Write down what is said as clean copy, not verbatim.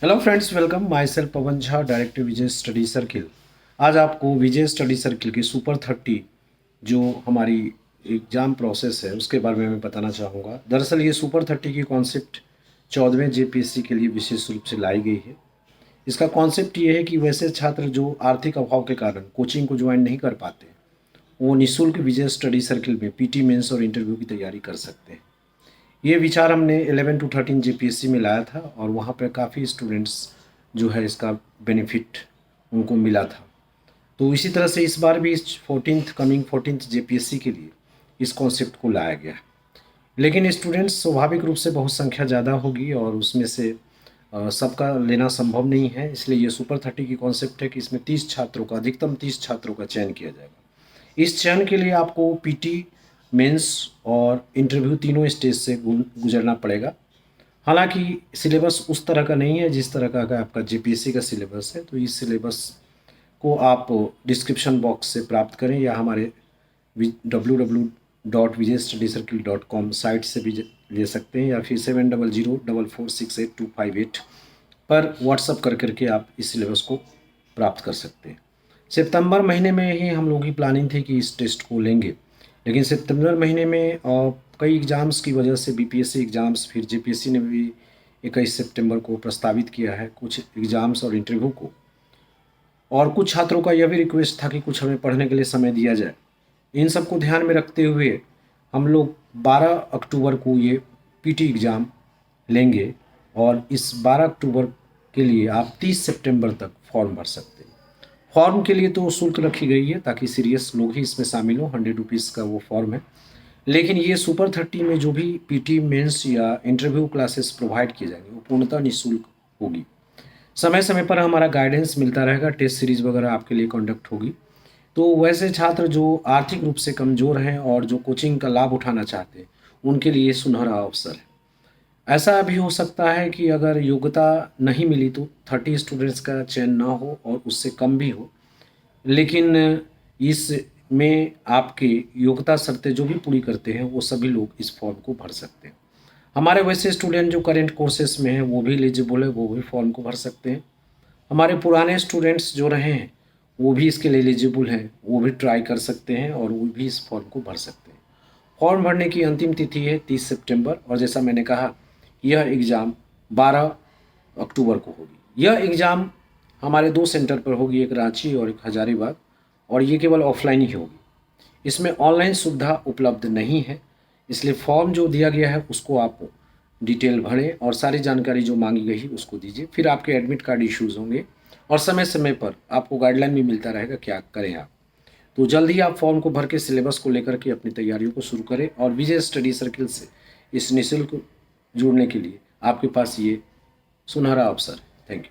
Hello friends, welcome. My self Pawan Jha, director Vijay study circle. आज आपको विजय study circle की super 30 जो हमारी एग्ज़ाम प्रोसेस है उसके बारे में मैं बताना चाहूँगा। दरअसल ये सुपर 30 की कॉन्सेप्ट 14वें जेपीएससी के लिए विशेष रूप से लाई गई है। इसका कॉन्सेप्ट ये है कि वैसे छात्र जो आर्थिक अभाव के कारण कोचिंग को ज्वाइन नहीं कर पाते, वो निःशुल्क विजय स्टडी सर्किल में पीटी मेंस और इंटरव्यू की तैयारी कर सकते हैं। ये विचार हमने 11 to 13 जेपीएससी में लाया था और वहाँ पे काफ़ी स्टूडेंट्स जो है इसका बेनिफिट उनको मिला था। तो इसी तरह से इस बार भी इस 14th जेपीएससी के लिए इस कॉन्सेप्ट को लाया गया है। लेकिन स्टूडेंट्स स्वाभाविक रूप से बहुत संख्या ज़्यादा होगी और उसमें से सबका लेना संभव नहीं है, इसलिए ये सुपर 30 की कॉन्सेप्ट है कि इसमें 30 छात्रों का, अधिकतम 30 छात्रों का चयन किया जाएगा। इस चयन के लिए आपको पीटी, मेंस और इंटरव्यू तीनों स्टेज से गुजरना पड़ेगा। हालांकि सिलेबस उस तरह का नहीं है जिस तरह का आपका जेपीएससी का सिलेबस है, तो इस सिलेबस को आप डिस्क्रिप्शन बॉक्स से प्राप्त करें या हमारे www.vijaystudycircle.com साइट से भी ले सकते हैं, या फिर 7004468258 पर व्हाट्सअप करके आप इस सिलेबस को प्राप्त कर सकते हैं। सितंबर महीने में ही हम लोगों की प्लानिंग थी कि इस टेस्ट को लेंगे, लेकिन सितंबर महीने में कई एग्ज़ाम्स की वजह से बीपीएससी एग्ज़ाम्स, फिर जेपीएससी ने भी 21 सितंबर को प्रस्तावित किया है कुछ एग्ज़ाम्स और इंटरव्यू को, और कुछ छात्रों का यह भी रिक्वेस्ट था कि कुछ हमें पढ़ने के लिए समय दिया जाए। इन सब को ध्यान में रखते हुए हम लोग 12 अक्टूबर को ये पीटी एग्ज़ाम लेंगे और इस 12 अक्टूबर के लिए आप 30 सितंबर तक फॉर्म भर सकते हैं। फॉर्म के लिए तो शुल्क रखी गई है ताकि सीरियस लोग ही इसमें शामिल हों। 100 रुपीज़ का वो फॉर्म है। लेकिन ये सुपर 30 में जो भी पीटी, मेंस या इंटरव्यू क्लासेस प्रोवाइड किए जाएंगे वो पूर्णतः निःशुल्क होगी। समय समय पर हमारा गाइडेंस मिलता रहेगा, टेस्ट सीरीज़ वगैरह आपके लिए कंडक्ट होगी। तो वैसे छात्र जो आर्थिक रूप से कमज़ोर हैं और जो कोचिंग का लाभ उठाना चाहते हैं, उनके लिए सुनहरा अवसर है। ऐसा भी हो सकता है कि अगर योग्यता नहीं मिली तो 30 स्टूडेंट्स का चयन ना हो और उससे कम भी हो, लेकिन इसमें आपकी योग्यता शर्तें जो भी पूरी करते हैं वो सभी लोग इस फॉर्म को भर सकते हैं। हमारे वैसे स्टूडेंट जो करेंट कोर्सेज में हैं वो भी एलिजिबल है, वो भी फॉर्म को भर सकते हैं। हमारे पुराने स्टूडेंट्स जो रहे हैं वो भी इसके लिए एलिजिबल हैं, वो भी ट्राई कर सकते हैं और वो भी इस फॉर्म को भर सकते हैं। फॉर्म भरने की अंतिम तिथि है 30 सितंबर और जैसा मैंने कहा यह एग्ज़ाम 12 अक्टूबर को होगी। यह एग्ज़ाम हमारे 2 सेंटर पर होगी, एक रांची और एक हजारीबाग, और ये केवल ऑफलाइन ही होगी। इसमें ऑनलाइन सुविधा उपलब्ध नहीं है, इसलिए फॉर्म जो दिया गया है उसको आप डिटेल भरें और सारी जानकारी जो मांगी गई है उसको दीजिए। फिर आपके एडमिट कार्ड इश्यूज़ होंगे और समय समय पर आपको गाइडलाइन भी मिलता रहेगा क्या करें आप। तो जल्द ही आप फॉर्म को भर के सिलेबस को लेकर के अपनी तैयारियों को शुरू करें और विजय स्टडी सर्किल से इस निःशुल्क जुड़ने के लिए आपके पास ये सुनहरा अवसर है। Thank you.